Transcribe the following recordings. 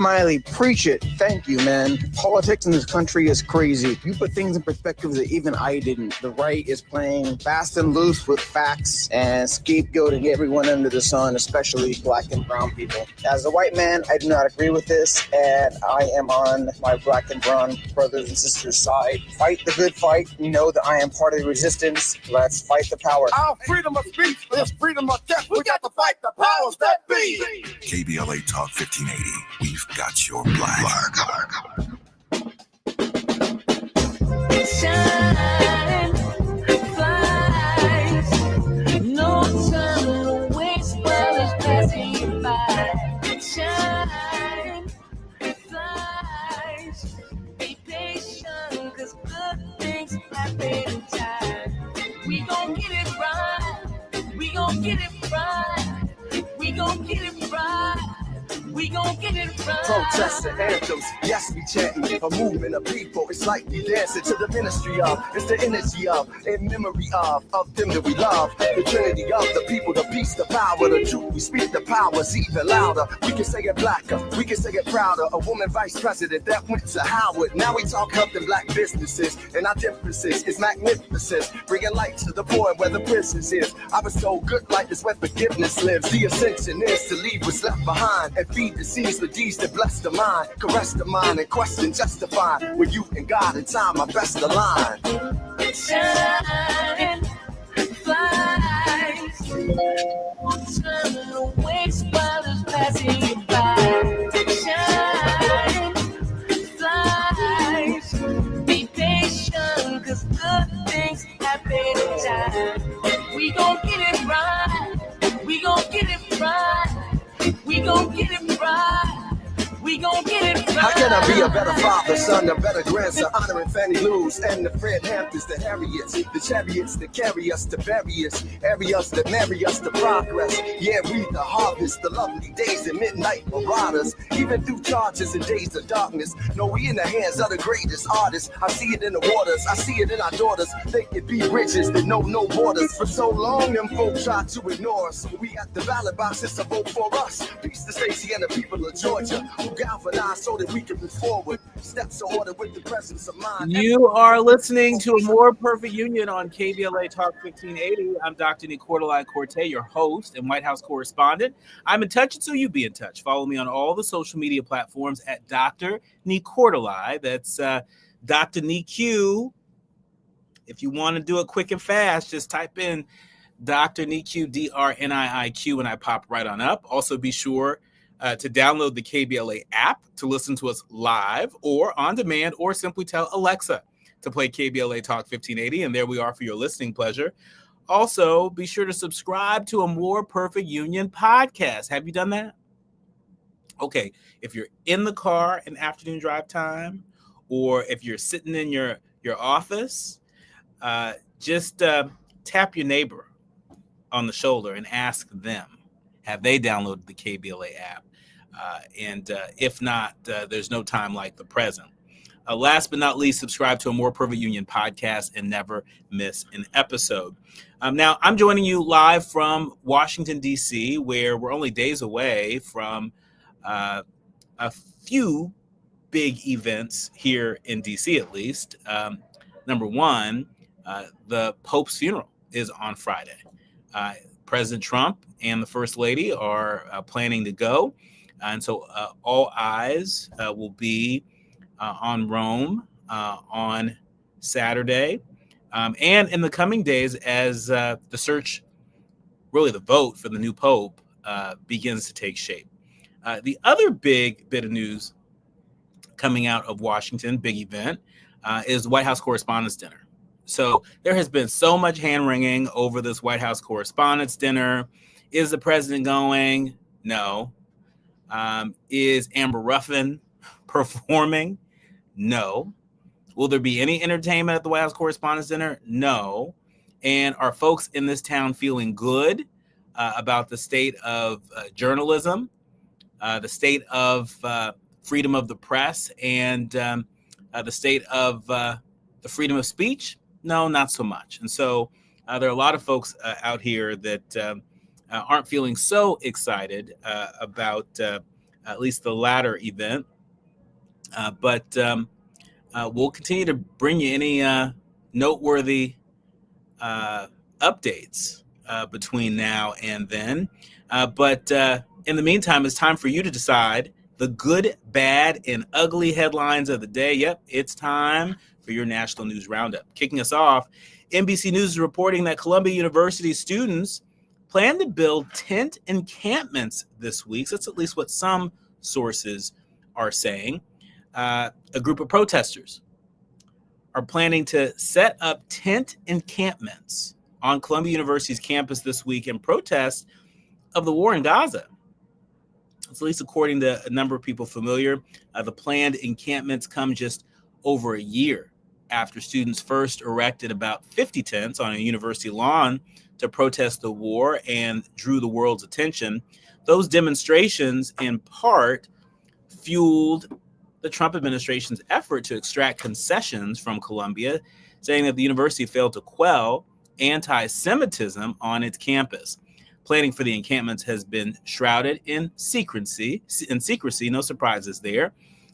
Miley, preach it. Thank you, man. Politics in this country is crazy. You put things in perspective that even I didn't. The right is playing fast and loose with facts and scapegoating everyone under the sun, especially black and brown people. As a white man, I do not agree with this, and I am on my black and brown brothers and sisters' side. Fight the good fight. You know that I am part of the resistance. Let's fight the power. Our freedom of speech is freedom of death. We got to fight the powers that be. KBLA Talk 1580. We've got your black. Shine, flies, no time to waste while it's passing you by. Shine, flies, be patient, cause good things happen in time. We gon' get it right, we gon' get it right, we gon' get it right. We gon' get it right. Protests and anthems, yes, we chanting a movement of people. It's like we dancing to the ministry of, it's the energy of, in memory of them that we love. The trinity of the people, the peace, the power, the truth. We speak the powers even louder. We can say it blacker, we can say it prouder. A woman vice president that went to Howard. Now we talk helping black businesses, and our differences is magnificent. Bringing light to the poor where the business is. I was told good life is where forgiveness lives. The ascension is to leave what's left behind and feed the seeds with deeds that bless the mind, caress the mind, and question justify. With you and God in time, my best align. Shine, flies, turn the waste while it's passing you by. Shine, flies, be patient, cause good things happen in time. We gon' get it right, we gon' get it right. We gon' get it right. We gon' get it right. How can I be a better father, son, a better grandson, honoring Fannie Lou's and the Fred Hamptons, the Harriets, the chariots that carry us to various areas that marry us to progress. Yeah, we the harvest, the lovely days and midnight marauders, even through charges and days of darkness. No, we in the hands of the greatest artists. I see it in the waters, I see it in our daughters. They could be bridges that know no borders. For so long, them folks try to ignore us. We at the ballot boxes to vote for us. Peace to Stacey and the people of Georgia who galvanized so that we can move forward. Steps are ordered with the presence of mind. You are listening to A More Perfect Union on KBLA Talk 1580. I'm Dr. Nii-Quartelai Quartey, your host and White House correspondent. I'm in touch, and so you be in touch. Follow me on all the social media platforms at Dr. Nii-Quartelai. That's Dr. Nii-Q. If you want to do it quick and fast, just type in Dr. Nii-Q, DRNIIQ, and I pop right on up. Also, be sure to download the KBLA app to listen to us live or on demand, or simply tell Alexa to play KBLA Talk 1580, and there we are for your listening pleasure. Also, be sure to subscribe to A More Perfect Union podcast. Have you done that? Okay, if you're in the car in afternoon drive time, or if you're sitting in your office, just tap your neighbor on the shoulder and ask them, have they downloaded the KBLA app? And if not, there's no time like the present. Last but not least, subscribe to A More Perfect Union podcast and never miss an episode. Now, I'm joining you live from Washington, D.C., where we're only days away from a few big events here in D.C., at least. Number one, the Pope's funeral is on Friday. President Trump and the First Lady are planning to go. And so all eyes will be on Rome on Saturday. And in the coming days, as the search, really the vote for the new Pope, begins to take shape. The other big bit of news coming out of Washington, big event, is the White House Correspondents' Dinner. So there has been so much hand-wringing over this White House Correspondents' Dinner. Is the president going? No. Is Amber Ruffin performing? No. Will there be any entertainment at the White House Correspondents' Dinner? No. And are folks in this town feeling good about the state of journalism, the state of freedom of the press, and the state of the freedom of speech? No, not so much. And so there are a lot of folks out here that aren't feeling so excited about at least the latter event. But we'll continue to bring you any noteworthy updates between now and then. But in the meantime, it's time for you to decide the good, bad, and ugly headlines of the day. Yep, it's time for your National News Roundup. Kicking us off, NBC News is reporting that Columbia University students plan to build tent encampments this week. So that's at least what some sources are saying. A group of protesters are planning to set up tent encampments on Columbia University's campus this week in protest of the war in Gaza. It's at least according to a number of people familiar. The planned encampments come just over a year after students first erected about 50 tents on a university lawn to protest the war and drew the world's attention. Those demonstrations, in part, fueled the Trump administration's effort to extract concessions from Columbia, saying that the university failed to quell anti-Semitism on its campus. Planning for the encampments has been shrouded in secrecy. No surprises there.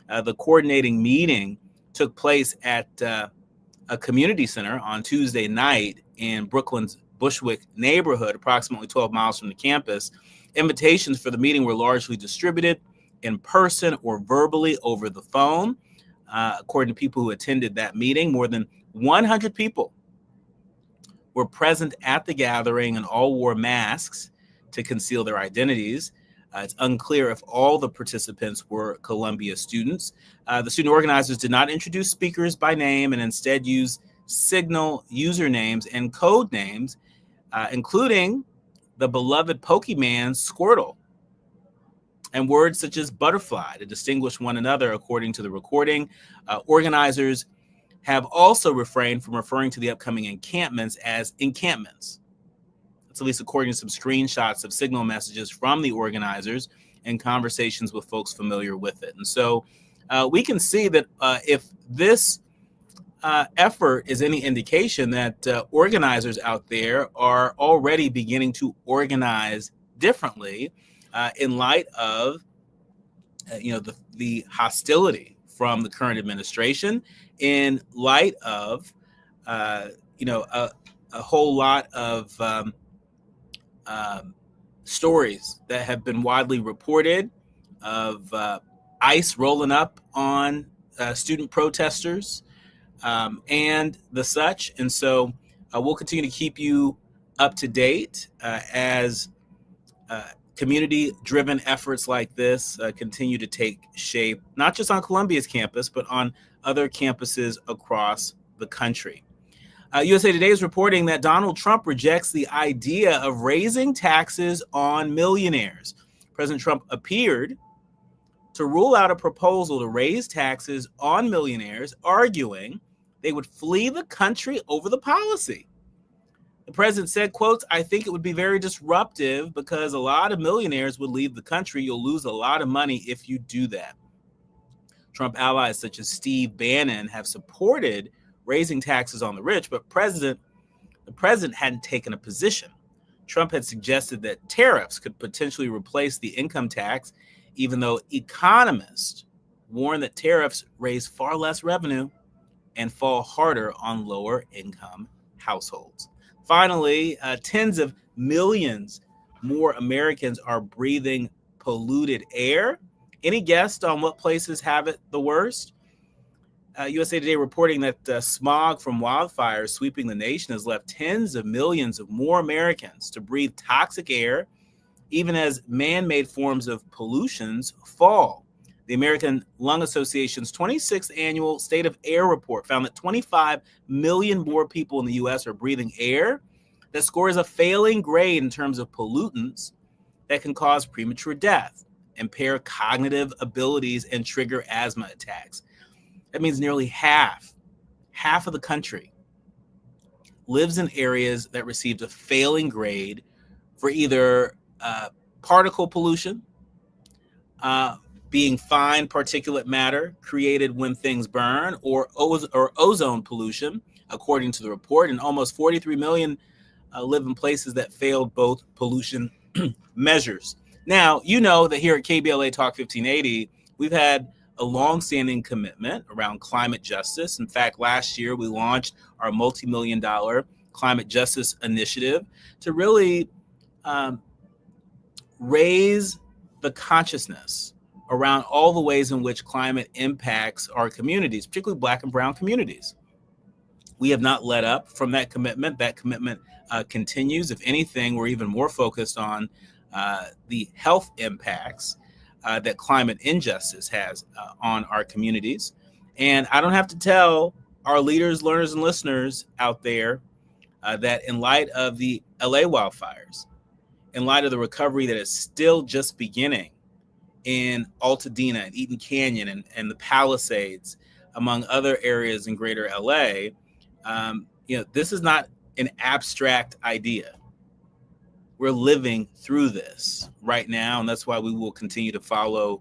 The coordinating meeting took place at a community center on Tuesday night in Brooklyn's Bushwick neighborhood, approximately 12 miles from the campus. Invitations for the meeting were largely distributed in person or verbally over the phone. According to people who attended that meeting, more than 100 people were present at the gathering and all wore masks to conceal their identities. It's unclear if all the participants were Columbia students. The student organizers did not introduce speakers by name and instead used Signal usernames and code names, including the beloved Pokemon Squirtle, and words such as butterfly to distinguish one another, according to the recording. Organizers have also refrained from referring to the upcoming encampments as encampments. That's at least according to some screenshots of Signal messages from the organizers and conversations with folks familiar with it. And so we can see that if this effort is any indication, that organizers out there are already beginning to organize differently in light of the hostility from the current administration, in light of a whole lot of stories that have been widely reported of ICE rolling up on student protesters and the such. And so we'll continue to keep you up to date as community-driven efforts like this continue to take shape, not just on Columbia's campus, but on other campuses across the country. USA Today is reporting that Donald Trump rejects the idea of raising taxes on millionaires. President Trump appeared to rule out a proposal to raise taxes on millionaires, arguing they would flee the country over the policy. The president said, quotes, "I think it would be very disruptive because a lot of millionaires would leave the country. You'll lose a lot of money if you do that." Trump allies such as Steve Bannon have supported raising taxes on the rich, but the president hadn't taken a position. Trump had suggested that tariffs could potentially replace the income tax, even though economists warn that tariffs raise far less revenue and fall harder on lower income households. Finally, tens of millions more Americans are breathing polluted air. Any guess on what places have it the worst? USA Today reporting that smog from wildfires sweeping the nation has left tens of millions of more Americans to breathe toxic air, even as man-made forms of pollutions fall. The American Lung Association's 26th annual State of Air report found that 25 million more people in the U.S. are breathing air that scores a failing grade in terms of pollutants that can cause premature death, impair cognitive abilities, and trigger asthma attacks. That means nearly half of the country lives in areas that received a failing grade for either particle pollution, being fine particulate matter created when things burn, or ozone pollution, according to the report. And almost 43 million live in places that failed both pollution measures. Now, you know that here at KBLA Talk 1580, we've had a long-standing commitment around climate justice. In fact, last year we launched our multi-million-dollar climate justice initiative to really raise the consciousness around all the ways in which climate impacts our communities, particularly Black and Brown communities. We have not let up from that commitment. That commitment continues. If anything, we're even more focused on the health impacts that climate injustice has on our communities. And I don't have to tell our leaders, learners, and listeners out there that in light of the LA wildfires, in light of the recovery that is still just beginning in Altadena and Eaton Canyon and the Palisades, among other areas in greater LA, this is not an abstract idea. We're living through this right now, and that's why we will continue to follow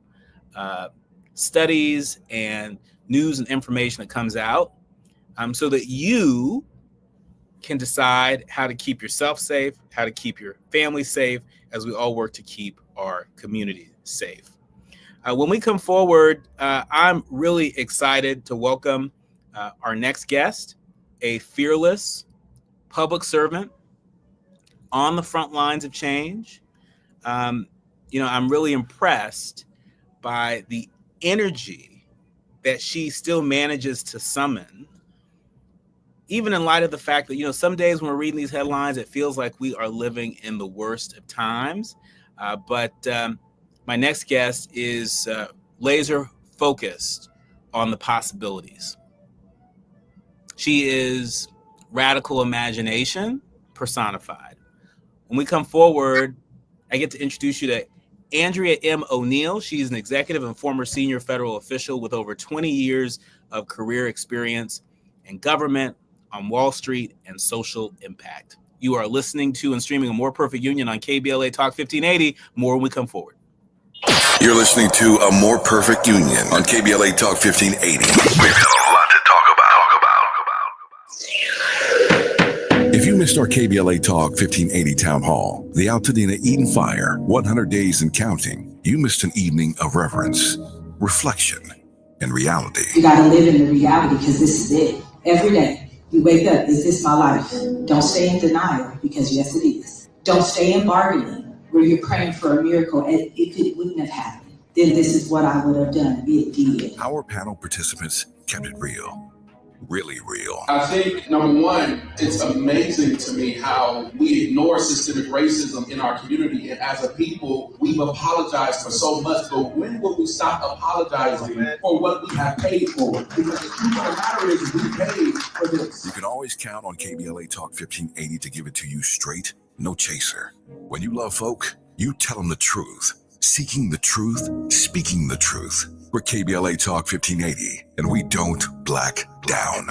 studies and news and information that comes out so that you can decide how to keep yourself safe, how to keep your family safe, as we all work to keep our community safe. When we come forward, I'm really excited to welcome our next guest, a fearless public servant on the front lines of change. I'm really impressed by the energy that she still manages to summon, even in light of the fact that, some days when we're reading these headlines, it feels like we are living in the worst of times. But my next guest is laser focused on the possibilities. She is radical imagination personified. When we come forward, I get to introduce you to Andrea M. O'Neill. She's an executive and former senior federal official with over 20 years of career experience in government, on Wall Street, and social impact. You are listening to and streaming A More Perfect Union on KBLA Talk 1580. More when we come forward. You're listening to A More Perfect Union on KBLA Talk 1580. We've got a lot to talk about. If you missed our KBLA Talk 1580 Town Hall, the Altadena Eden Fire, 100 Days and Counting, you missed an evening of reverence, reflection, and reality. You gotta live in the reality, because this is it. Every day, you wake up, is this my life? Don't stay in denial, because yes, it is. Don't stay in bargaining, where you're praying for a miracle, and if it wouldn't have happened, then this is what I would have done. It did. Our panel participants kept it real. Really real. I think, number one, it's amazing to me how we ignore systemic racism in our community. And as a people, we've apologized for so much. But when will we stop apologizing for what we have paid for? Because the truth of the matter is we paid for this. You can always count on KBLA Talk 1580 to give it to you straight, no chaser. When you love folk, you tell them the truth. Seeking the truth, speaking the truth. We're KBLA Talk 1580, and we don't black down.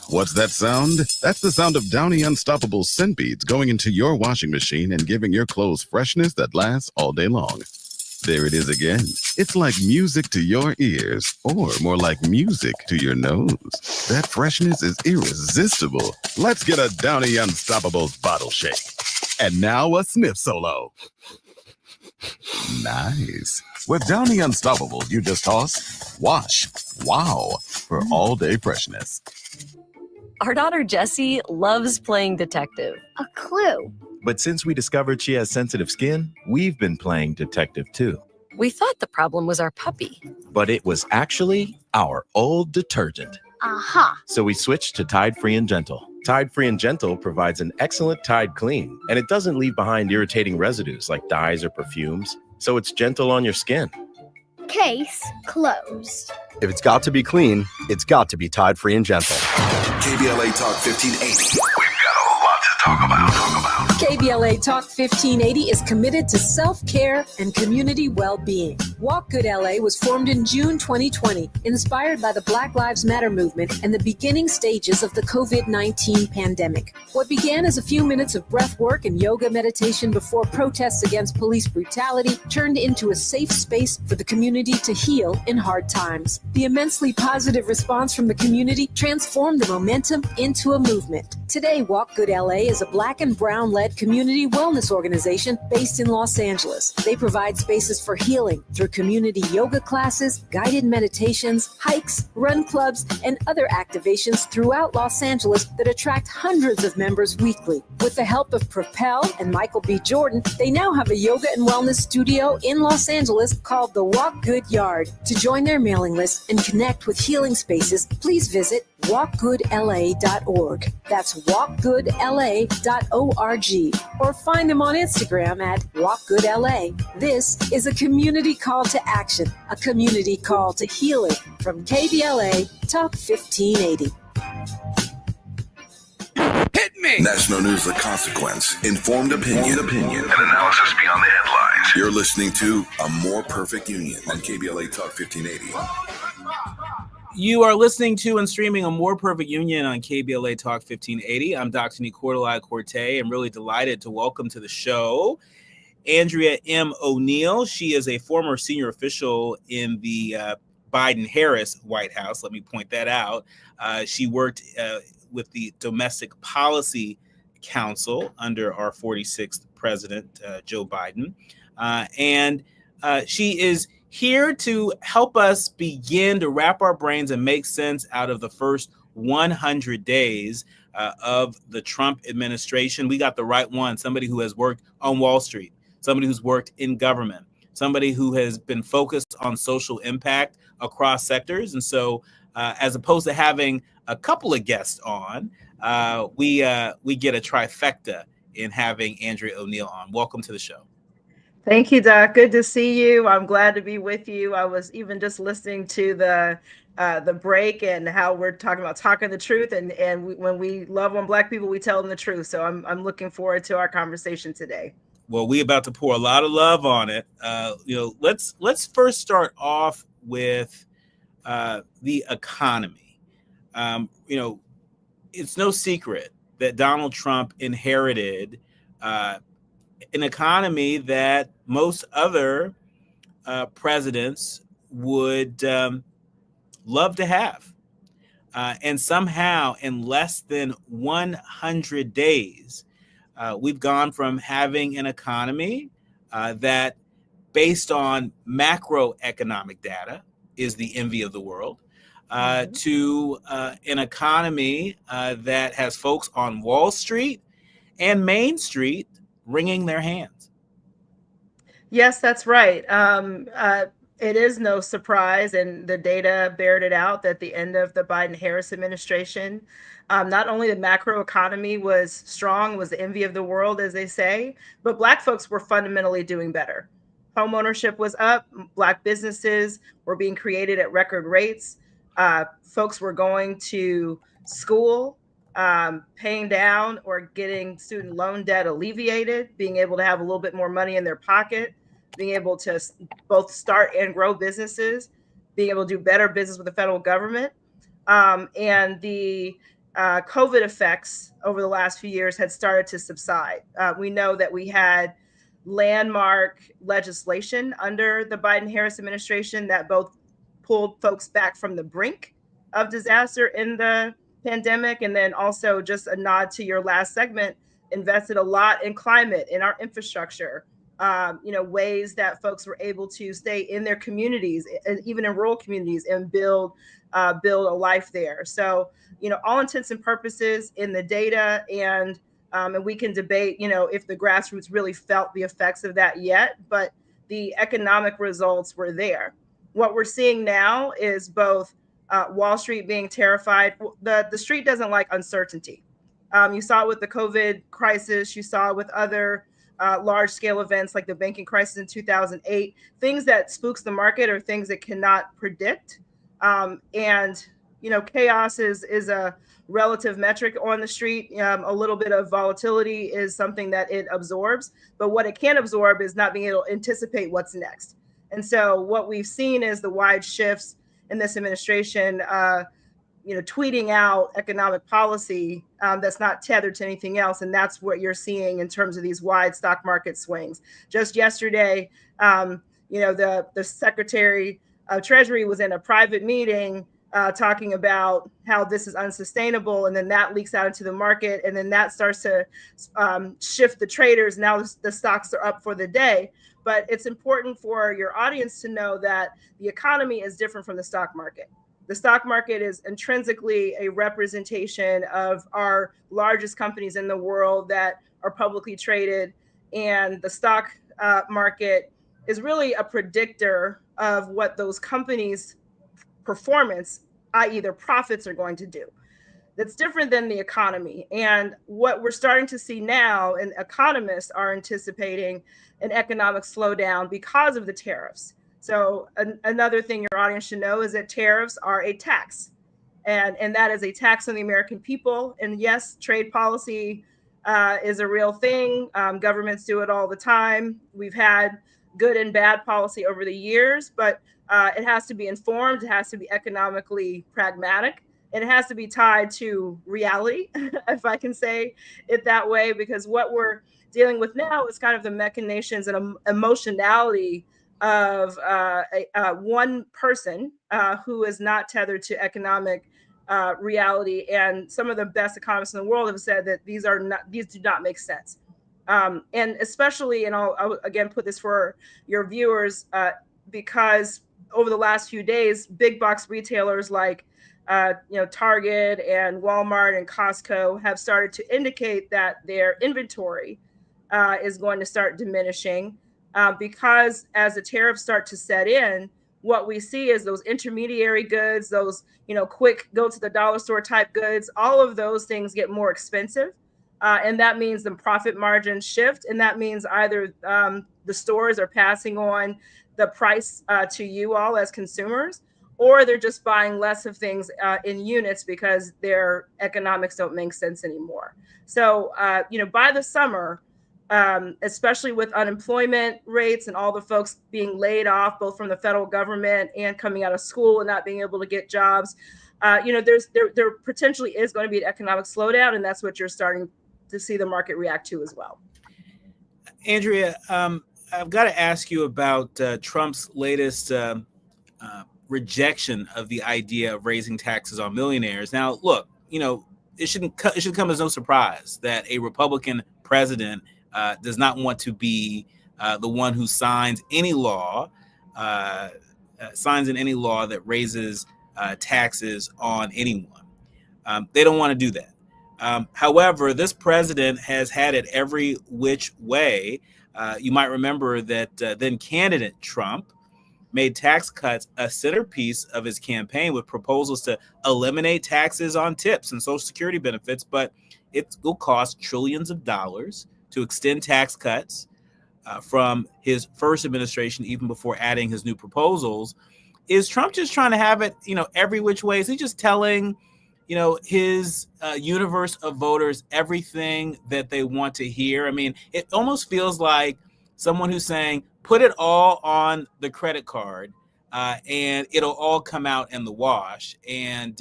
What's that sound? That's the sound of Downy Unstoppable scent beads going into your washing machine and giving your clothes freshness that lasts all day long. There it is again. It's like music to your ears, or more like music to your nose. That freshness is irresistible. Let's get a Downy Unstoppables bottle shake. And now a sniff solo. Nice. With Downy Unstoppables, you just toss, wash, wow, for all day freshness. Our daughter Jessie loves playing detective. A clue. But since we discovered she has sensitive skin, we've been playing detective too. We thought the problem was our puppy. But it was actually our old detergent. Aha. So we switched to Tide Free and Gentle. Tide Free and Gentle provides an excellent Tide clean, and it doesn't leave behind irritating residues like dyes or perfumes, so it's gentle on your skin. Case closed. If it's got to be clean, it's got to be Tide Free and Gentle. KBLA Talk 1580. We've got a lot to talk about. KBLA Talk 1580 is committed to self-care and community well-being. Walk Good LA was formed in June 2020, inspired by the Black Lives Matter movement and the beginning stages of the COVID-19 pandemic. What began as a few minutes of breath work and yoga meditation before protests against police brutality turned into a safe space for the community to heal in hard times. The immensely positive response from the community transformed the momentum into a movement. Today, Walk Good LA is a Black and Brown-led community wellness organization based in Los Angeles. They provide spaces for healing through community yoga classes, guided meditations, hikes, run clubs, and other activations throughout Los Angeles that attract hundreds of members weekly. With the help of Propel and Michael B. Jordan, they now have a yoga and wellness studio in Los Angeles called the Walk Good Yard. To join their mailing list and connect with healing spaces, please visit walkgoodla.org. That's walkgoodla.org. Or find them on Instagram at walkgoodla. This is a community call to action, a community call to healing from KBLA Talk 1580. Hit me! National news, the consequence, informed opinion, and analysis beyond the headlines. You're listening to A More Perfect Union on KBLA Talk 1580. You are listening to and streaming A More Perfect Union on KBLA Talk 1580. I'm Dr. Nii-Quartelai Quartey. I'm really delighted to welcome to the show Andrea M. O'Neill. She is a former senior official in the Biden-Harris White House. Let me point that out. She worked with the Domestic Policy Council under our 46th president, Joe Biden. And she is here to help us begin to wrap our brains and make sense out of the first 100 days of the Trump administration. We got the right one, somebody who has worked on Wall Street, somebody who's worked in government, somebody who has been focused on social impact across sectors. And so as opposed to having a couple of guests on, we get a trifecta in having Andrea O'Neill on. Welcome to the show. Thank you, Doc. Good to see you. I'm glad to be with you. I was even just listening to the break and how we're talking about talking the truth. And when we love on Black people, we tell them the truth. So I'm looking forward to our conversation today. Well, we about to pour a lot of love on it. Let's first start off with the economy. It's no secret that Donald Trump inherited an economy that most other presidents would love to have. And somehow in less than 100 days, we've gone from having an economy that, based on macroeconomic data, is the envy of the world, to an economy that has folks on Wall Street and Main Street wringing their hands. Yes, that's right. It is no surprise, and the data bared it out, that the end of the Biden-Harris administration, not only the macro economy was strong, was the envy of the world, as they say, but Black folks were fundamentally doing better. Homeownership was up. Black businesses were being created at record rates. Folks were going to school, paying down or getting student loan debt alleviated, being able to have a little bit more money in their pocket, being able to both start and grow businesses, being able to do better business with the federal government. And the COVID effects over the last few years had started to subside. We know that we had landmark legislation under the Biden-Harris administration that both pulled folks back from the brink of disaster in the pandemic, and then also, just a nod to your last segment, invested a lot in climate, in our infrastructure, ways that folks were able to stay in their communities, and even in rural communities, and build a life there. So, all intents and purposes in the data, and we can debate, if the grassroots really felt the effects of that yet, but the economic results were there. What we're seeing now is both Wall Street being terrified. The street doesn't like uncertainty. You saw it with the COVID crisis. You saw it with other large scale events like the banking crisis in 2008. Things that spooks the market are things that cannot predict. Chaos is a relative metric on the street. A little bit of volatility is something that it absorbs. But what it can't absorb is not being able to anticipate what's next. And so what we've seen is the wide shifts in this administration, tweeting out economic policy that's not tethered to anything else. And that's what you're seeing in terms of these wide stock market swings. Just yesterday, the Secretary of Treasury was in a private meeting talking about how this is unsustainable. And then that leaks out into the market. And then that starts to shift the traders. Now the stocks are up for the day. But it's important for your audience to know that the economy is different from the stock market. The stock market is intrinsically a representation of our largest companies in the world that are publicly traded. And the stock market is really a predictor of what those companies' performance, i.e. their profits, are going to do. That's different than the economy. And what we're starting to see now, and economists are anticipating an economic slowdown because of the tariffs. So another thing your audience should know is that tariffs are a tax, and that is a tax on the American people. And yes, trade policy is a real thing. Governments do it all the time. We've had good and bad policy over the years, but it has to be informed. It has to be economically pragmatic. And it has to be tied to reality, if I can say it that way, because what we're dealing with now is kind of the machinations and emotionality of one person who is not tethered to economic reality. And some of the best economists in the world have said that these do not make sense. And especially, and I'll again put this for your viewers, because over the last few days, big box retailers like Target and Walmart and Costco have started to indicate that their inventory is going to start diminishing because as the tariffs start to set in, what we see is those intermediary goods, those quick go to the dollar store type goods, all of those things get more expensive. And that means the profit margins shift. And that means either the stores are passing on the price to you all as consumers, or they're just buying less of things in units because their economics don't make sense anymore. So, by the summer, especially with unemployment rates and all the folks being laid off, both from the federal government and coming out of school and not being able to get jobs, there potentially is going to be an economic slowdown, and that's what you're starting to see the market react to as well. Andrea, I've got to ask you about Trump's latest rejection of the idea of raising taxes on millionaires. Now, look, it should come as no surprise that a Republican president does not want to be the one who signs any law that raises taxes on anyone. They don't want to do that. However, this president has had it every which way. You might remember that then candidate Trump made tax cuts a centerpiece of his campaign with proposals to eliminate taxes on tips and Social Security benefits, but it will cost trillions of dollars to extend tax cuts from his first administration, even before adding his new proposals. Is Trump just trying to have it, every which way? Is he just telling, his universe of voters everything that they want to hear? I mean, it almost feels like someone who's saying, put it all on the credit card and it'll all come out in the wash. And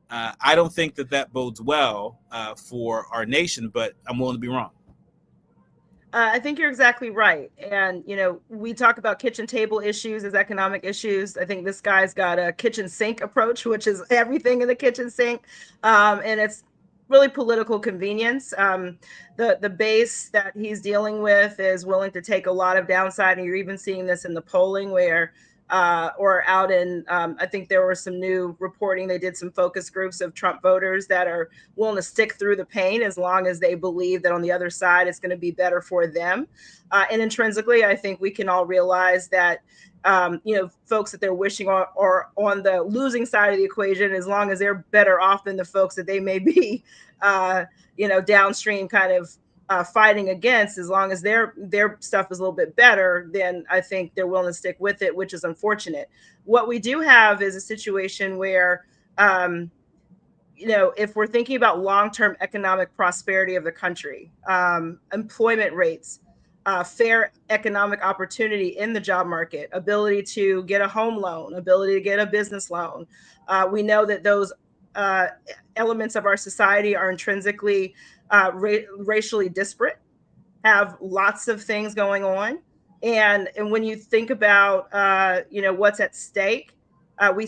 I don't think that bodes well for our nation, but I'm willing to be wrong. I think you're exactly right. And, we talk about kitchen table issues as economic issues. I think this guy's got a kitchen sink approach, which is everything in the kitchen sink. And it's really political convenience. The base that he's dealing with is willing to take a lot of downside. And you're even seeing this in the polling where or out in, I think there was some new reporting. They did some focus groups of Trump voters that are willing to stick through the pain as long as they believe that on the other side, it's going to be better for them. And intrinsically, I think we can all realize that, folks that they're wishing are on the losing side of the equation, as long as they're better off than the folks that they may be, downstream kind of fighting against, as long as their stuff is a little bit better, then I think they're willing to stick with it, which is unfortunate. What we do have is a situation where, if we're thinking about long-term economic prosperity of the country, employment rates, fair economic opportunity in the job market, ability to get a home loan, ability to get a business loan. We know that those elements of our society are intrinsically racially disparate, have lots of things going on. And when you think about, what's at stake, we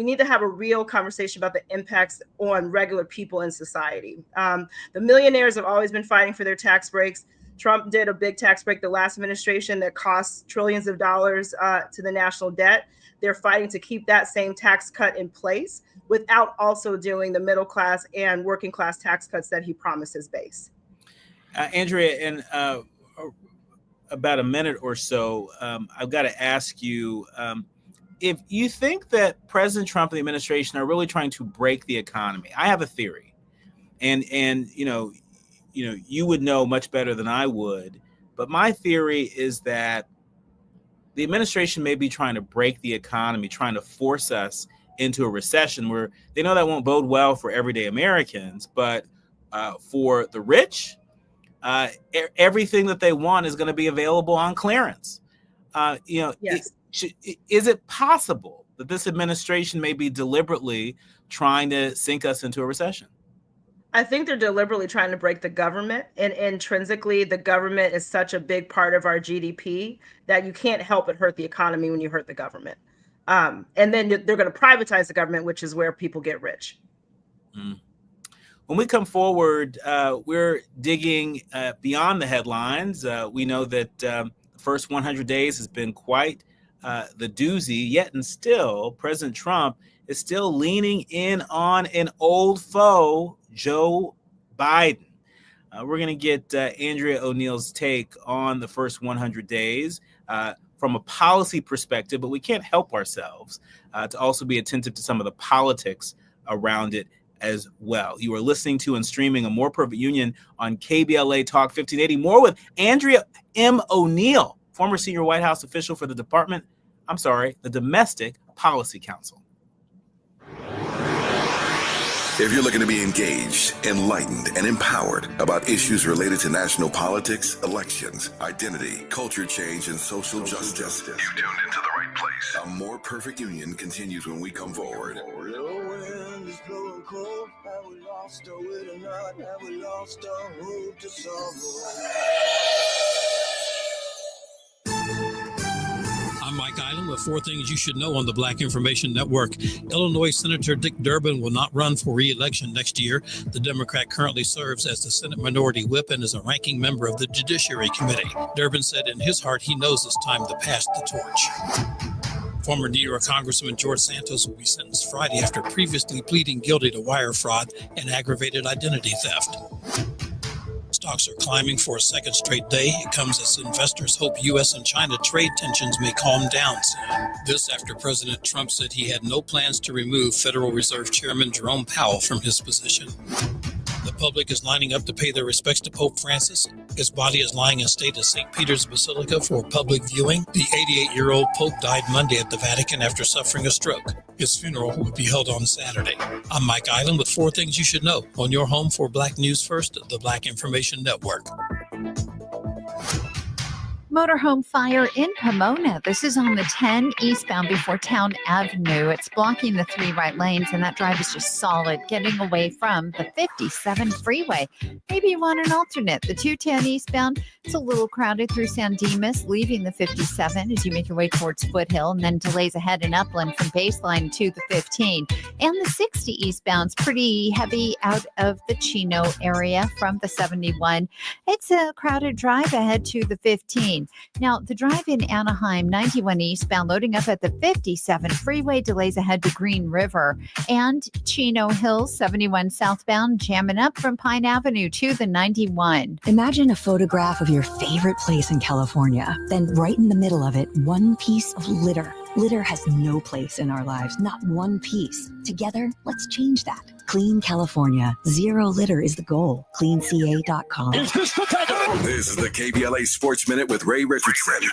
need to have a real conversation about the impacts on regular people in society. The millionaires have always been fighting for their tax breaks. Trump did a big tax break the last administration that cost trillions of dollars to the national debt. They're fighting to keep that same tax cut in place without also doing the middle class and working class tax cuts that he promised his base. Andrea, in about a minute or so, I've got to ask you, if you think that President Trump and the administration are really trying to break the economy. I have a theory, and you would know much better than I would, but my theory is that the administration may be trying to break the economy, trying to force us into a recession where they know that won't bode well for everyday Americans, but for the rich, everything that they want is going to be available on clearance. Yes. Is it possible that this administration may be deliberately trying to sink us into a recession? I think they're deliberately trying to break the government, and intrinsically the government is such a big part of our GDP that you can't help but hurt the economy when you hurt the government. And then they're going to privatize the government, which is where people get rich. When we come forward, we're digging beyond the headlines. We know that the first 100 days has been quite the doozy, yet and still, President Trump is still leaning in on an old foe, Joe Biden. We're going to get Andrea O'Neill's take on the first 100 days from a policy perspective, but we can't help ourselves to also be attentive to some of the politics around it as well. You are listening to and streaming A More Perfect Union on KBLA Talk 1580. More with Andrea M. O'Neill, former senior White House official for the Domestic Policy Council. If you're looking to be engaged, enlightened, and empowered about issues related to national politics, elections, identity, culture change, and social justice, you tuned into the right place. A More Perfect Union continues when we come forward. I'm Mike Island with 4 things you should know on the Black Information Network. Illinois Senator Dick Durbin will not run for re-election next year. The Democrat currently serves as the Senate Minority Whip and is a ranking member of the Judiciary Committee. Durbin said in his heart he knows it's time to pass the torch. Former New York Congressman George Santos will be sentenced Friday after previously pleading guilty to wire fraud and aggravated identity theft. Stocks are climbing for a second straight day. It comes as investors hope U.S. and China trade tensions may calm down soon. This after President Trump said he had no plans to remove Federal Reserve Chairman Jerome Powell from his position. The public is lining up to pay their respects to Pope Francis. His body is lying in state at St. Peter's Basilica for public viewing. The 88-year-old Pope died Monday at the Vatican after suffering a stroke. His funeral will be held on Saturday. I'm Mike Island with 4 things you should know on your home for Black News First, the Black Information Network. Motorhome fire in Pomona. This is on the 10 eastbound before Town Avenue. It's blocking the 3 right lanes, and that drive is just solid, getting away from the 57 freeway. Maybe you want an alternate. The 210 eastbound, it's a little crowded through San Dimas, leaving the 57 as you make your way towards Foothill, and then delays ahead in Upland from Baseline to the 15. And the 60 eastbound's pretty heavy out of the Chino area from the 71. It's a crowded drive ahead to the 15. Now, the drive in Anaheim, 91 eastbound, loading up at the 57 freeway, delays ahead to Green River. And Chino Hills, 71 southbound, jamming up from Pine Avenue to the 91. Imagine a photograph of your favorite place in California. Then right in the middle of it, one piece of litter. Litter has no place in our lives, not one piece. Together, let's change that. Clean California. Zero litter is the goal. CleanCA.com. This is the KBLA Sports Minute with Ray Richardson.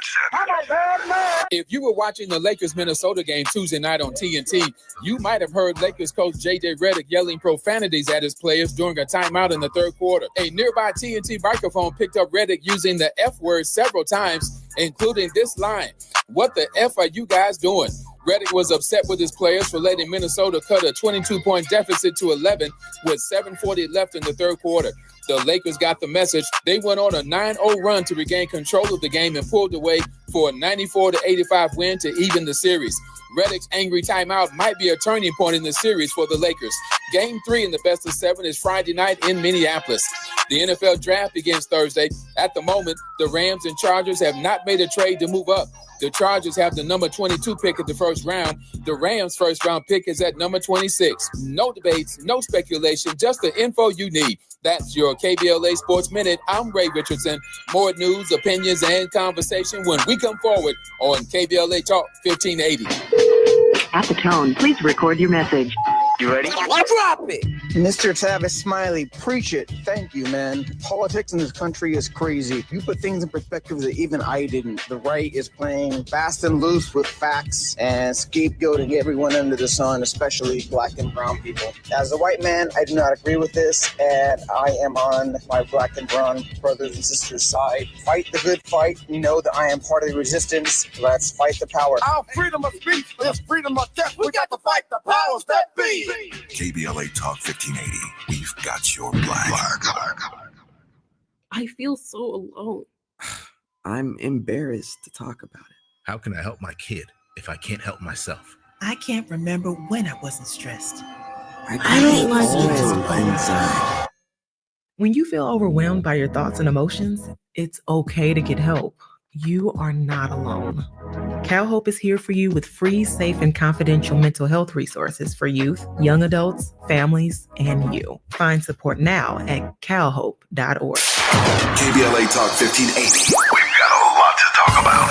If you were watching the Lakers-Minnesota game Tuesday night on TNT, you might have heard Lakers coach J.J. Redick yelling profanities at his players during a timeout in the third quarter. A nearby TNT microphone picked up Redick using the F word several times, including this line, "What the F are you guys doing?" Redick was upset with his players for letting Minnesota cut a 22-point deficit to 11 with 7:40 left in the third quarter. The Lakers got the message. They went on a 9-0 run to regain control of the game and pulled away for a 94-85 win to even the series. Redick's angry timeout might be a turning point in the series for the Lakers. Game 3 in the best of 7 is Friday night in Minneapolis. The NFL draft begins Thursday. At the moment, the Rams and Chargers have not made a trade to move up. The Chargers have the number 22 pick at the first round. The Rams' first round pick is at number 26. No debates, no speculation, just the info you need. That's your KBLA Sports Minute. I'm Ray Richardson. More news, opinions, and conversation when we come forward on KBLA Talk 1580. At the tone, please record your message. You ready? Drop it! Mr. Tavis Smiley, preach it. Thank you, man. Politics in this country is crazy. You put things in perspective that even I didn't. The right is playing fast and loose with facts and scapegoating everyone under the sun, especially black and brown people. As a white man, I do not agree with this, and I am on my black and brown brothers and sisters' side. Fight the good fight. You know that I am part of the resistance. Let's fight the power. Our freedom of speech is freedom of death. We got to fight the powers that be. KBLA Talk 1580. We've got your black. I feel so alone. I'm embarrassed to talk about it. How can I help my kid if I can't help myself? I can't remember when I wasn't stressed. I don't like inside. When you feel overwhelmed by your thoughts and emotions, it's okay to get help. You are not alone. CalHope is here for you with free, safe, and confidential mental health resources for youth, young adults, families, and you. Find support now at calhope.org. KBLA Talk 1580. We've got a lot to talk about.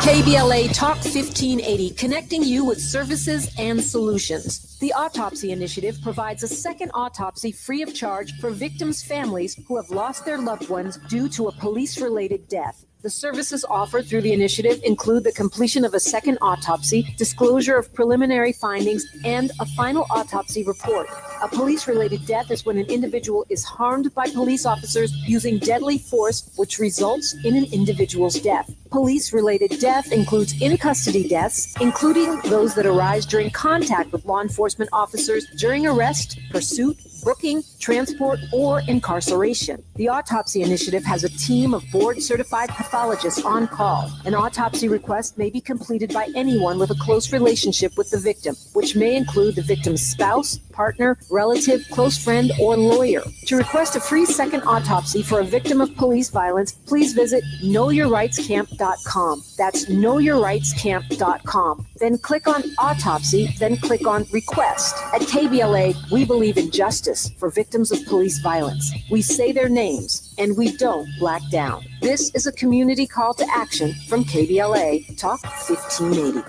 KBLA Talk 1580, connecting you with services and solutions. The Autopsy Initiative provides a second autopsy free of charge for victims' families who have lost their loved ones due to a police-related death. The services offered through the initiative include the completion of a second autopsy, disclosure of preliminary findings, and a final autopsy report. A police-related death is when an individual is harmed by police officers using deadly force, which results in an individual's death. Police-related death includes in-custody deaths, including those that arise during contact with law enforcement officers during arrest, pursuit, booking, transport, or incarceration. The Autopsy Initiative has a team of board-certified pathologists on call. An autopsy request may be completed by anyone with a close relationship with the victim, which may include the victim's spouse, partner, relative, close friend, or lawyer. To request a free second autopsy for a victim of police violence, please visit knowyourrightscamp.com. That's knowyourrightscamp.com. Then click on Autopsy, then click on Request. At KBLA, we believe in justice for victims of police violence. We say their names, and we don't black down. This is a community call to action from KBLA Talk 1580.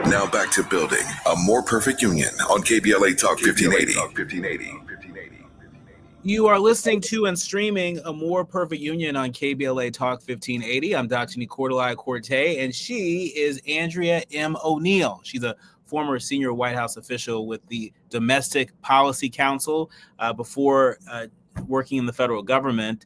Now back to building a more perfect union on KBLA Talk 1580. You are listening to and streaming A More Perfect Union on KBLA Talk 1580. I'm Dr. Nii-Quartelai Quartey, and she is Andrea M. O'Neill. She's a former senior White House official with the Domestic Policy Council. Before working in the federal government,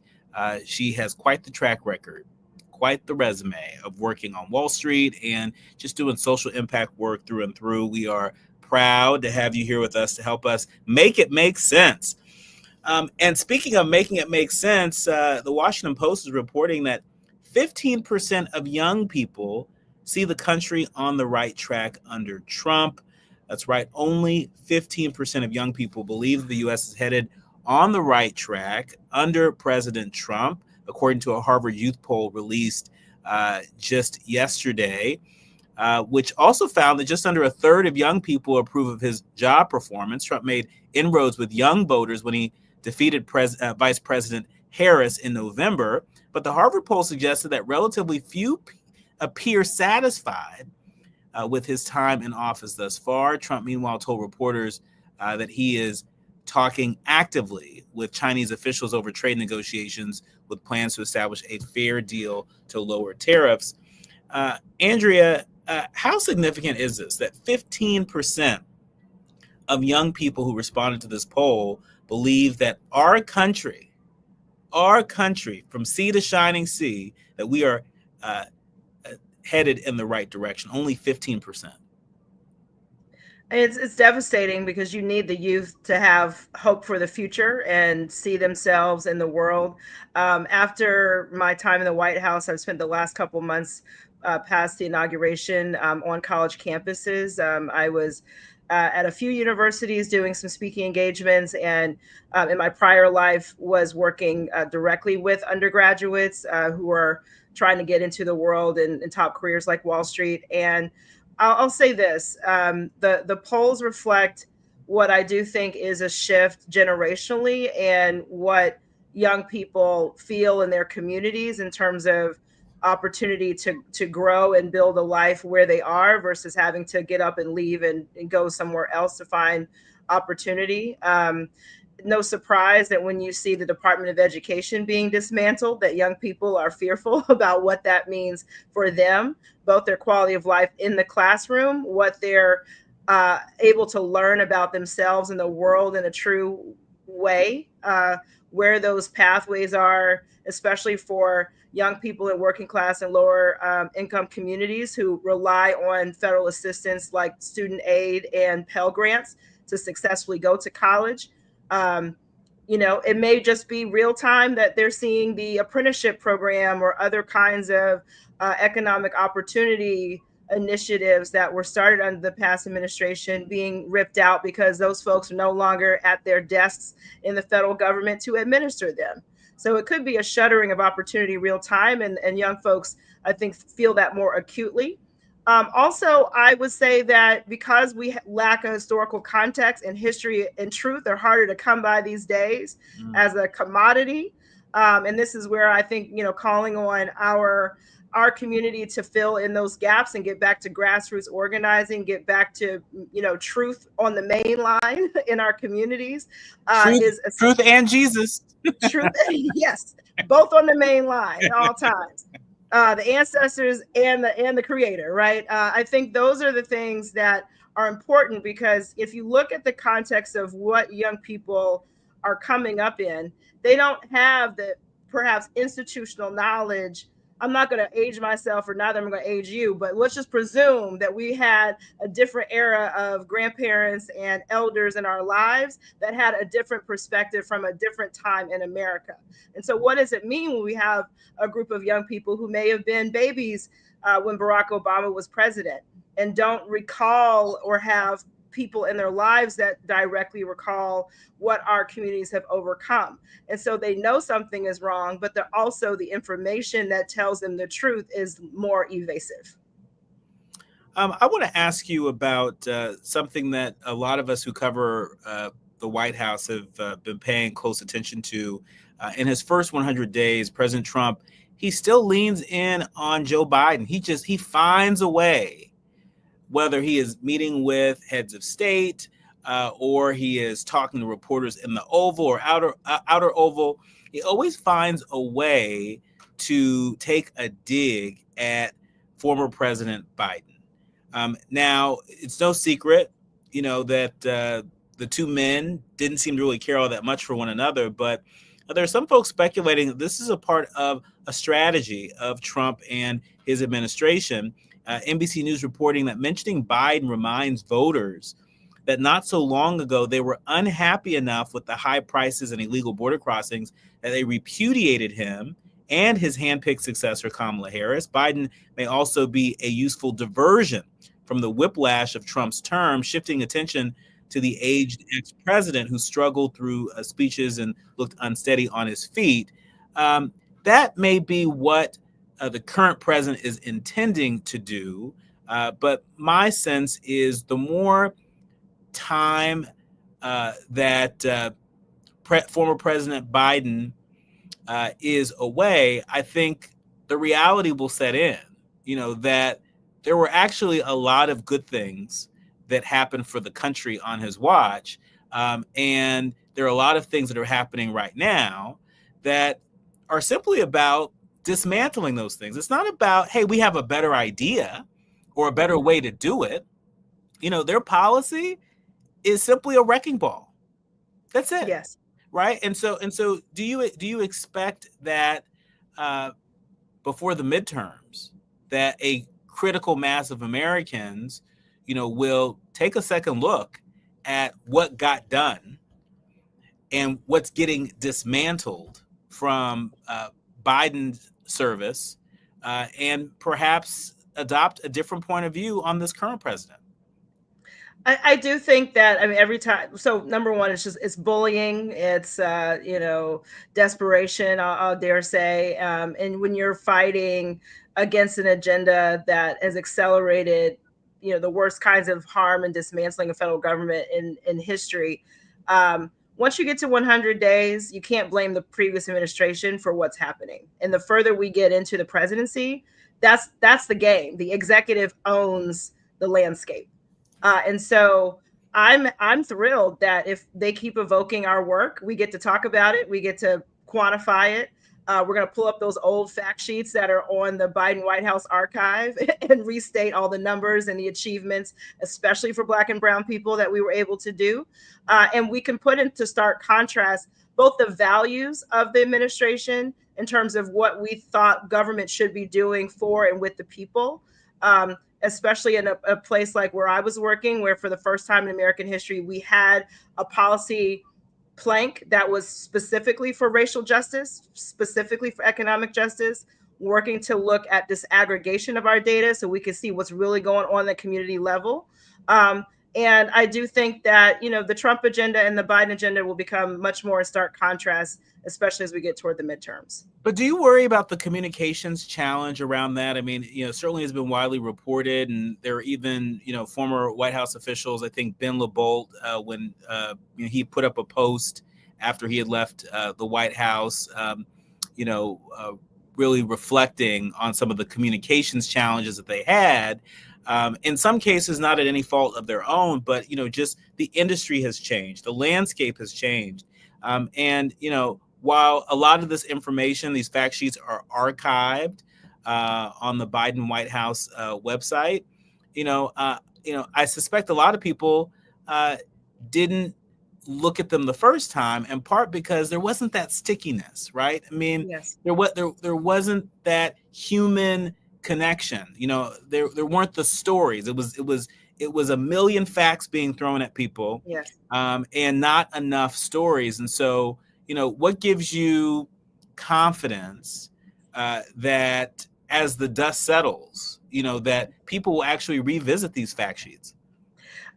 she has quite the track record, quite the resume of working on Wall Street and just doing social impact work through and through. We are proud to have you here with us to help us make it make sense. And speaking of making it make sense, the Washington Post is reporting that 15% of young people see the country on the right track under Trump. That's right. Only 15% of young people believe the U.S. is headed on the right track under President Trump, according to a Harvard Youth poll released just yesterday, which also found that just under a third of young people approve of his job performance. Trump made inroads with young voters when he defeated Vice President Harris in November. But the Harvard poll suggested that relatively few appear satisfied with his time in office thus far. Trump, meanwhile, told reporters that he is talking actively with Chinese officials over trade negotiations with plans to establish a fair deal to lower tariffs. Andrea, how significant is this that 15% of young people who responded to this poll believe that our country, from sea to shining sea, that we are headed in the right direction? Only 15%. It's devastating because you need the youth to have hope for the future and see themselves in the world. After my time in the White House, I've spent the last couple months past the inauguration on college campuses. I was at a few universities doing some speaking engagements, and in my prior life was working directly with undergraduates who are trying to get into the world and top careers like Wall Street. And I'll say this, the polls reflect what I do think is a shift generationally and what young people feel in their communities in terms of opportunity to grow and build a life where they are versus having to get up and leave and go somewhere else to find opportunity. No surprise that when you see the Department of Education being dismantled, that young people are fearful about what that means for them, both their quality of life in the classroom, what they're able to learn about themselves and the world in a true way, where those pathways are, especially for young people in working class and lower income communities who rely on federal assistance like student aid and Pell Grants to successfully go to college. It may just be real time that they're seeing the apprenticeship program or other kinds of economic opportunity initiatives that were started under the past administration being ripped out because those folks are no longer at their desks in the federal government to administer them. So it could be a shuttering of opportunity real time, and young folks, I think, feel that more acutely. Also, I would say that because we lack a historical context, and history and truth are harder to come by these days as a commodity. And this is where I think, calling on our community to fill in those gaps and get back to grassroots organizing, get back to, truth on the main line in our communities. Truth and Jesus. Truth, yes, both on the main line at all times. The ancestors and the creator, right? I think those are the things that are important, because if you look at the context of what young people are coming up in, they don't have the perhaps institutional knowledge. I'm not going to age myself, or neither am I going to age you, but let's just presume that we had a different era of grandparents and elders in our lives that had a different perspective from a different time in America. And so what does it mean when we have a group of young people who may have been babies when Barack Obama was president and don't recall or have people in their lives that directly recall what our communities have overcome? And so they know something is wrong, but they're also, the information that tells them the truth is more evasive. I want to ask you about something that a lot of us who cover the White House have been paying close attention to. In his first 100 days, President Trump, he still leans in on Joe Biden. He finds a way, whether he is meeting with heads of state or he is talking to reporters in the Oval or outer Oval, he always finds a way to take a dig at former President Biden. Now, it's no secret, that the two men didn't seem to really care all that much for one another, but there are some folks speculating that this is a part of a strategy of Trump and his administration. NBC News reporting that mentioning Biden reminds voters that not so long ago they were unhappy enough with the high prices and illegal border crossings that they repudiated him and his handpicked successor, Kamala Harris. Biden may also be a useful diversion from the whiplash of Trump's term, shifting attention to the aged ex-president who struggled through speeches and looked unsteady on his feet. That may be what the current president is intending to do. But my sense is the more time that former President Biden is away, I think the reality will set in, that there were actually a lot of good things that happened for the country on his watch. And there are a lot of things that are happening right now that are simply about dismantling those things. It's not about, hey, we have a better idea or a better way to do it. Their policy is simply a wrecking ball. That's it. Yes. Right. And so do you expect that before the midterms that a critical mass of Americans, will take a second look at what got done and what's getting dismantled from Biden's service, and perhaps adopt a different point of view on this current president? I do think that, every time, so number one, it's bullying. It's, desperation, I'll dare say. And when you're fighting against an agenda that has accelerated, the worst kinds of harm and dismantling of federal government in history, once you get to 100 days, you can't blame the previous administration for what's happening. And the further we get into the presidency, that's the game. The executive owns the landscape. And so I'm thrilled that if they keep evoking our work, we get to talk about it. We get to quantify it. We're going to pull up those old fact sheets that are on the Biden White House archive and restate all the numbers and the achievements, especially for Black and brown people, that we were able to do. And we can put into stark contrast both the values of the administration in terms of what we thought government should be doing for and with the people, especially in a place like where I was working, where for the first time in American history, we had a policy plank that was specifically for racial justice, specifically for economic justice, working to look at disaggregation of our data so we can see what's really going on at the community level. And I do think that, the Trump agenda and the Biden agenda will become much more in stark contrast, especially as we get toward the midterms. But do you worry about the communications challenge around that? Certainly has been widely reported, and there are even, former White House officials, I think Ben LeBolt, when he put up a post after he had left the White House, really reflecting on some of the communications challenges that they had. In some cases, not at any fault of their own, but, just the industry has changed. The landscape has changed. And while a lot of this information, these fact sheets are archived on the Biden White House website, I suspect a lot of people didn't look at them the first time, in part because there wasn't that stickiness, right? Yes. There wasn't that human connection. There weren't the stories. It was a million facts being thrown at people. Yes. And not enough stories. And so, what gives you confidence that as the dust settles, that people will actually revisit these fact sheets?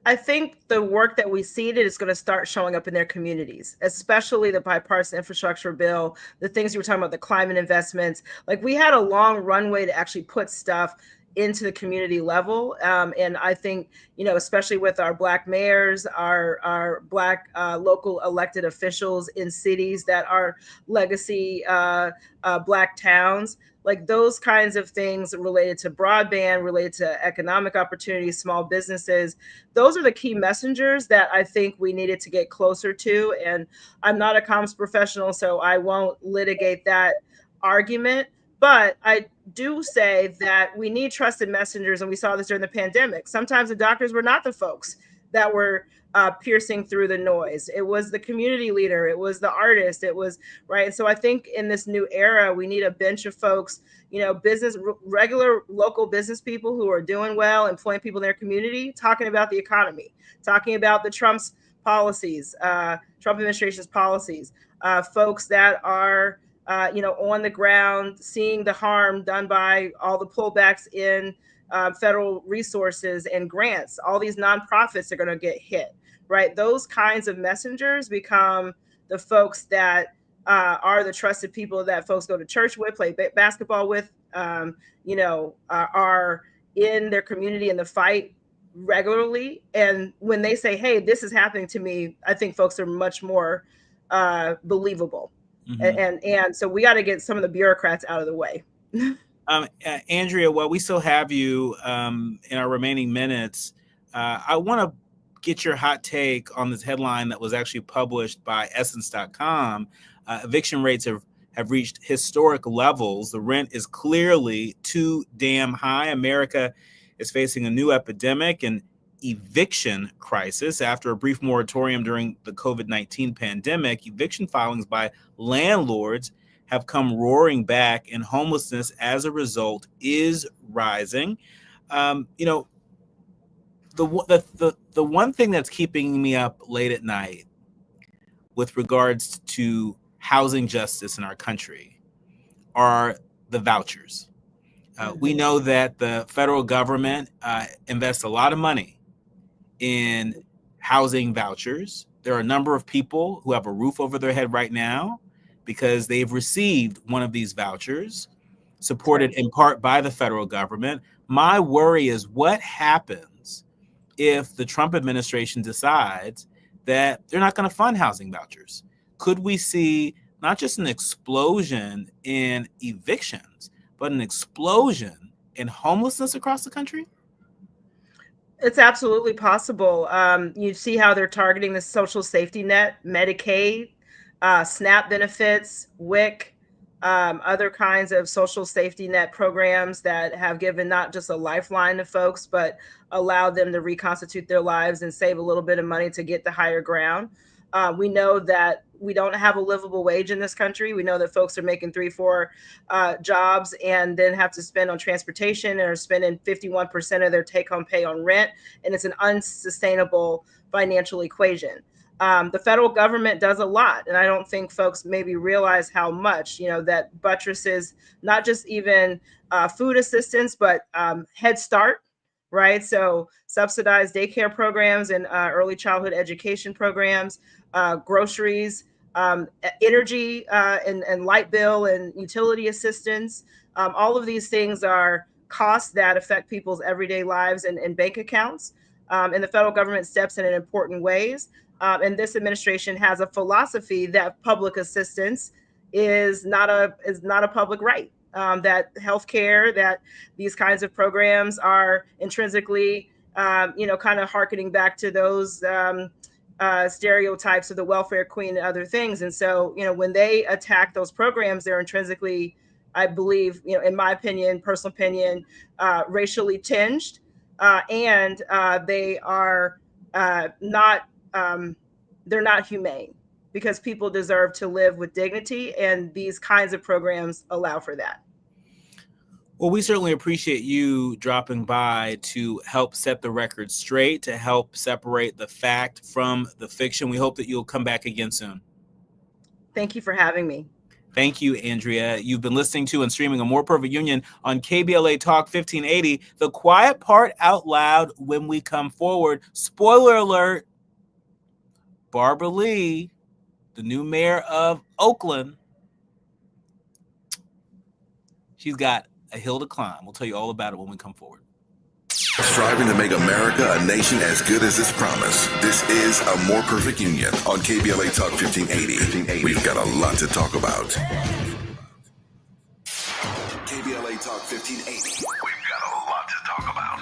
I think the work that we seeded is going to start showing up in their communities, especially the bipartisan infrastructure bill, the things you were talking about, the climate investments. Like, we had a long runway to actually put stuff into the community level. And I think, especially with our Black mayors, our Black local elected officials in cities that are legacy Black towns, like those kinds of things related to broadband, related to economic opportunities, small businesses, those are the key messengers that I think we needed to get closer to. And I'm not a comms professional, so I won't litigate that argument. But I do say that we need trusted messengers, and we saw this during the pandemic. Sometimes the doctors were not the folks that were piercing through the noise. It was the community leader. It was the artist. It was, right? And so I think in this new era, we need a bench of folks, regular local business people who are doing well, employing people in their community, talking about the economy, talking about the Trump's policies, Trump administration's policies, folks that are on the ground, seeing the harm done by all the pullbacks in federal resources and grants. All these nonprofits are going to get hit, right? Those kinds of messengers become the folks that are the trusted people that folks go to church with, play basketball with, are in their community in the fight regularly. And when they say, hey, this is happening to me, I think folks are much more believable. Mm-hmm. And so we got to get some of the bureaucrats out of the way. Andrea, while we still have you in our remaining minutes, I want to get your hot take on this headline that was actually published by Essence.com. Eviction rates have reached historic levels. The rent is clearly too damn high. America is facing a new epidemic and eviction crisis. After a brief moratorium during the COVID-19 pandemic, eviction filings by landlords have come roaring back, and homelessness as a result is rising. The one thing that's keeping me up late at night with regards to housing justice in our country are the vouchers. We know that the federal government invests a lot of money in housing vouchers. There are a number of people who have a roof over their head right now because they've received one of these vouchers, supported in part by the federal government. My worry is what happens if the Trump administration decides that they're not going to fund housing vouchers? Could we see not just an explosion in evictions, but an explosion in homelessness across the country? It's absolutely possible. You see how they're targeting the social safety net, Medicaid, SNAP benefits, WIC, other kinds of social safety net programs that have given not just a lifeline to folks, but allow them to reconstitute their lives and save a little bit of money to get to higher ground. We know that we don't have a livable wage in this country. We know that folks are making 3-4 jobs and then have to spend on transportation and are spending 51% of their take-home pay on rent. And it's an unsustainable financial equation. The federal government does a lot. And I don't think folks maybe realize how much, that buttresses not just even food assistance, but Head Start, right? So subsidized daycare programs and early childhood education programs, groceries, energy and light bill and utility assistance. All of these things are costs that affect people's everyday lives and bank accounts. And the federal government steps in important ways. And this administration has a philosophy that public assistance is not a public right. That healthcare, that these kinds of programs are intrinsically, kind of hearkening back to those stereotypes of the welfare queen and other things. And so, when they attack those programs, they're intrinsically, I believe, in my opinion, personal opinion, racially tinged, and they are they're not humane, because people deserve to live with dignity, and these kinds of programs allow for that. Well, we certainly appreciate you dropping by to help set the record straight, to help separate the fact from the fiction. We hope that you'll come back again soon. Thank you for having me. Thank you, Andrea. You've been listening to and streaming A More Perfect Union on KBLA Talk 1580. The quiet part out loud when we come forward. Spoiler alert, Barbara Lee, the new mayor of Oakland, she's got a hill to climb. We'll tell you all about it when we come forward. Striving to make America a nation as good as its promise. This is A More Perfect Union on KBLA Talk 1580. We've got a lot to talk about. KBLA Talk 1580. We've got a lot to talk about.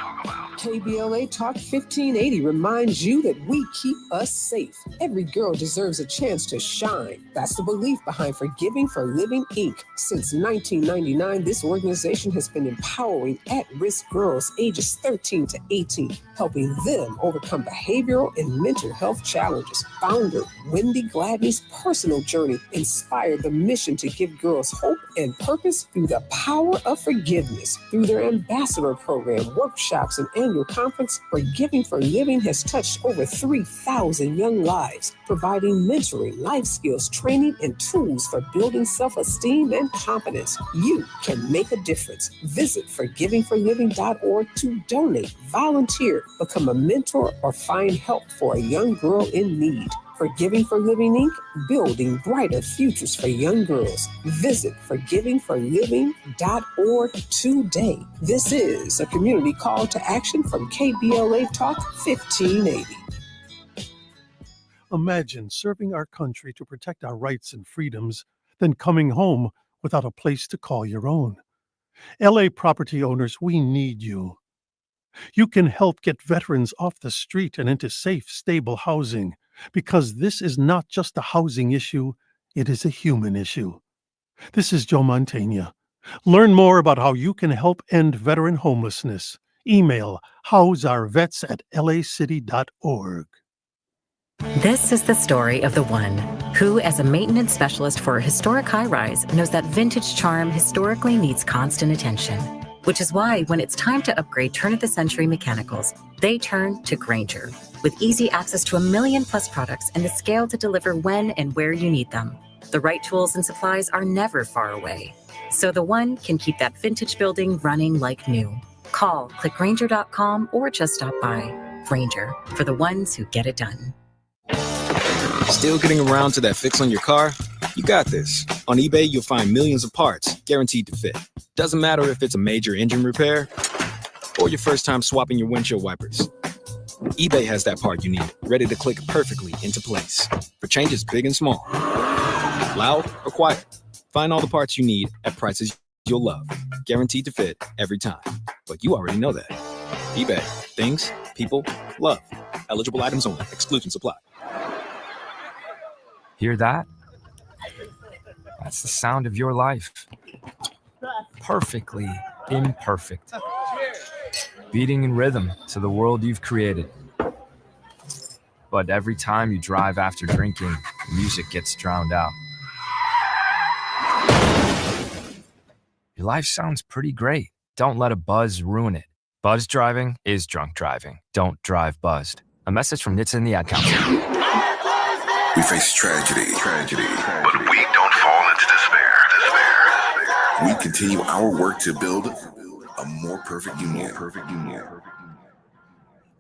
KBLA Talk 1580 reminds you that we keep us safe. Every girl deserves a chance to shine. That's the belief behind Forgiving for Living, Inc. Since 1999, this organization has been empowering at-risk girls ages 13 to 18, helping them overcome behavioral and mental health challenges. Founder Wendy Gladney's personal journey inspired the mission to give girls hope and purpose through the power of forgiveness. Through their ambassador program, workshops, and annual conference, Forgiving for Living has touched over 3,000 young lives, providing mentoring, life skills, training, and tools for building self-esteem and confidence. You can make a difference. Visit forgivingforliving.org to donate, volunteer, become a mentor, or find help for a young girl in need. Forgiving for Living, Inc., building brighter futures for young girls. Visit forgivingforliving.org today. This is a community call to action from KBLA Talk 1580. Imagine serving our country to protect our rights and freedoms, then coming home without a place to call your own. LA property owners, we need you. You can help get veterans off the street and into safe, stable housing, because this is not just a housing issue, it is a human issue. This is Joe Mantegna. Learn more about how you can help end veteran homelessness. Email houseuurvets@lacity.org. This is the story of the one who, as a maintenance specialist for a historic high-rise, knows that vintage charm historically needs constant attention. Which is why when it's time to upgrade turn-of-the-century mechanicals, they turn to Grainger. With easy access to 1 million+ products and the scale to deliver when and where you need them. The right tools and supplies are never far away. So the one can keep that vintage building running like new. Call, click Grainger.com, or just stop by. Grainger, for the ones who get it done. Still getting around to that fix on your car? You got this. On eBay, you'll find millions of parts, guaranteed to fit. Doesn't matter if it's a major engine repair or your first time swapping your windshield wipers. eBay has that part you need, ready to click perfectly into place. For changes big and small. Loud or quiet. Find all the parts you need at prices you'll love. Guaranteed to fit every time. But you already know that. eBay. Things, people, love. Eligible items only. Exclusions apply. Hear that? That's the sound of your life. Perfectly imperfect. Beating in rhythm to the world you've created. But every time you drive after drinking, music gets drowned out. Your life sounds pretty great. Don't let a buzz ruin it. Buzz driving is drunk driving. Don't drive buzzed. A message from NHTSA and the Ad Council. We face tragedy, but we don't fall into despair. We continue our work to build a more perfect union.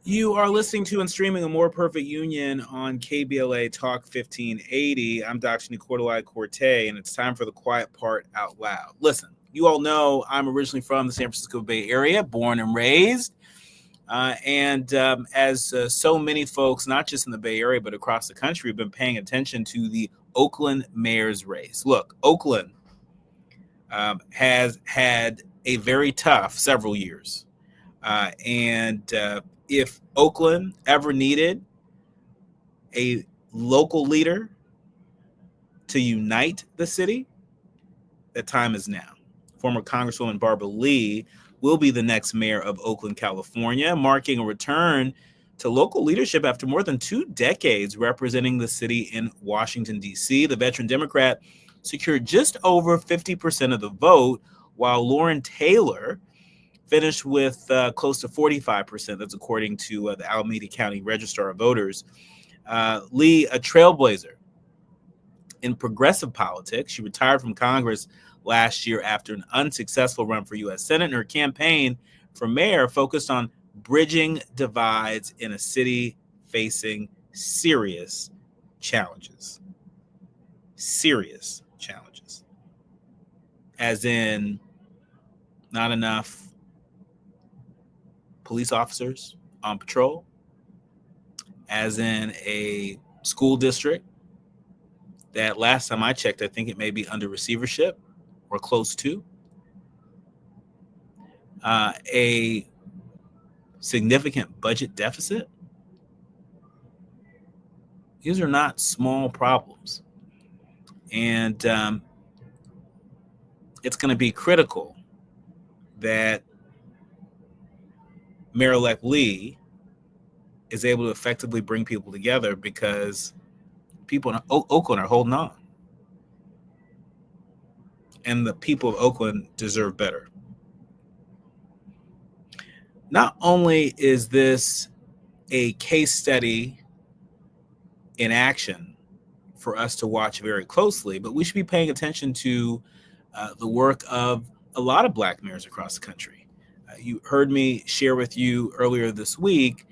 You are listening to and streaming A More Perfect Union on KBLA Talk 1580. I'm Dr. Nii-Quartelai Quartey, and it's time for the quiet part out loud. Listen, you all know I'm originally from the San Francisco Bay Area, born and raised. As so many folks, not just in the Bay Area, but across the country, have been paying attention to the Oakland mayor's race. Look, Oakland has had a very tough several years. If Oakland ever needed a local leader to unite the city, the time is now. Former Congresswoman Barbara Lee will be the next mayor of Oakland, California, marking a return to local leadership after more than 2 decades representing the city in Washington, D.C. The veteran Democrat secured just over 50% of the vote, while Lauren Taylor finished with close to 45%. That's according to the Alameda County Registrar of Voters. Lee, a trailblazer in progressive politics. She retired from Congress last year after an unsuccessful run for U.S. Senate, and her campaign for mayor focused on bridging divides in a city facing serious challenges. Serious challenges. As in, not enough police officers on patrol, as in a school district that last time I checked, I think it may be under receivership or close to, a significant budget deficit. These are not small problems. And it's going to be critical that Mayor-elect Lee is able to effectively bring people together, because people in Oakland are holding on. And the people of Oakland deserve better. Not only is this a case study in action for us to watch very closely, but we should be paying attention to the work of a lot of Black mayors across the country. You heard me share with you earlier this week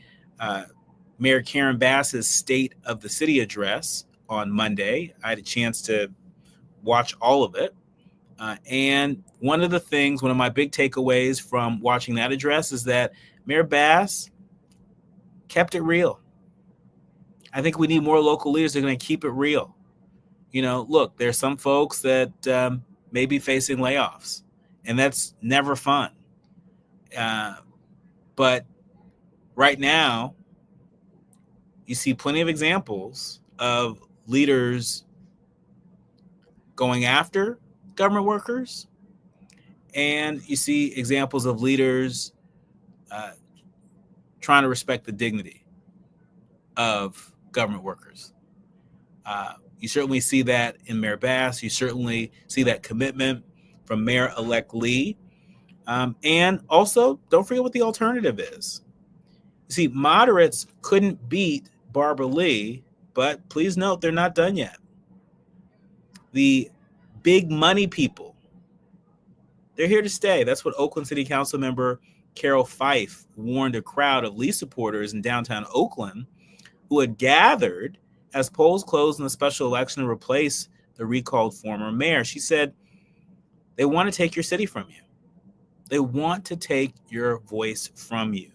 Mayor Karen Bass's State of the City address on Monday. I had a chance to watch all of it. And one of my big takeaways from watching that address is that Mayor Bass kept it real. I think we need more local leaders that are going to keep it real. You know, look, there's some folks that may be facing layoffs, and that's never fun. But right now, you see plenty of examples of leaders going after government workers, and you see examples of leaders trying to respect the dignity of government workers. You certainly see that in Mayor Bass. You certainly see that commitment from Mayor-elect Lee. And also, don't forget what the alternative is. You see, moderates couldn't beat Barbara Lee, but please note they're not done yet. The big money people, they're here to stay. That's what Oakland City Council member Carol Fife warned a crowd of Lee supporters in downtown Oakland who had gathered as polls closed in the special election to replace the recalled former mayor. She said, they want to take your city from you. They want to take your voice from you.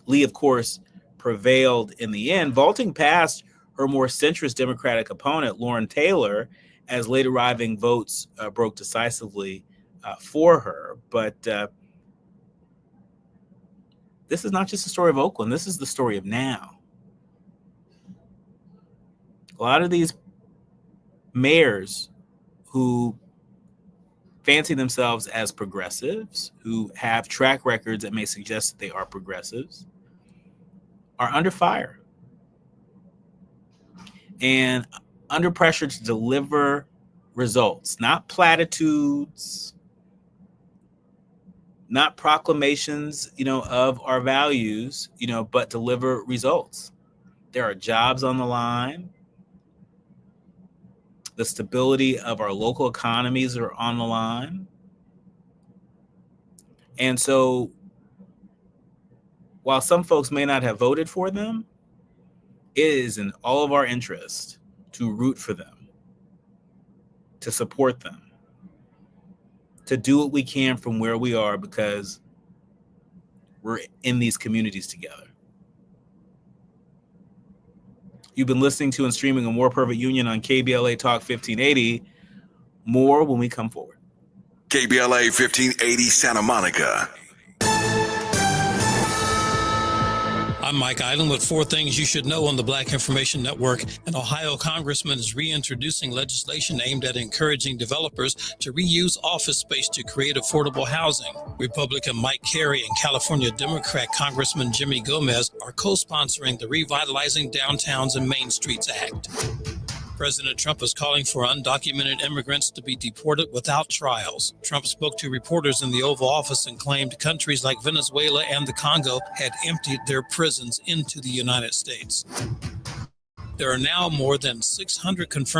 Lee, of course, prevailed in the end, vaulting past her more centrist Democratic opponent, Lauren Taylor, as late arriving votes broke decisively for her. But this is not just the story of Oakland. This is the story of now. A lot of these mayors who fancy themselves as progressives, who have track records that may suggest that they are progressives, are under fire and under pressure to deliver results, not platitudes, not proclamations, of our values, but deliver results. There are jobs on the line. The stability of our local economies are on the line. And so while some folks may not have voted for them, it is in all of our interest to root for them, to support them, to do what we can from where we are, because we're in these communities together. You've been listening to and streaming A More Perfect Union on KBLA Talk 1580. More when we come forward. KBLA 1580 Santa Monica. I'm Mike Island with 4 things you should know on the Black Information Network. An Ohio congressman is reintroducing legislation aimed at encouraging developers to reuse office space to create affordable housing. Republican Mike Carey and California Democrat Congressman Jimmy Gomez are co-sponsoring the Revitalizing Downtowns and Main Streets Act. President Trump is calling for undocumented immigrants to be deported without trials. Trump spoke to reporters in the Oval Office and claimed countries like Venezuela and the Congo had emptied their prisons into the United States. There are now more than 600 confirmed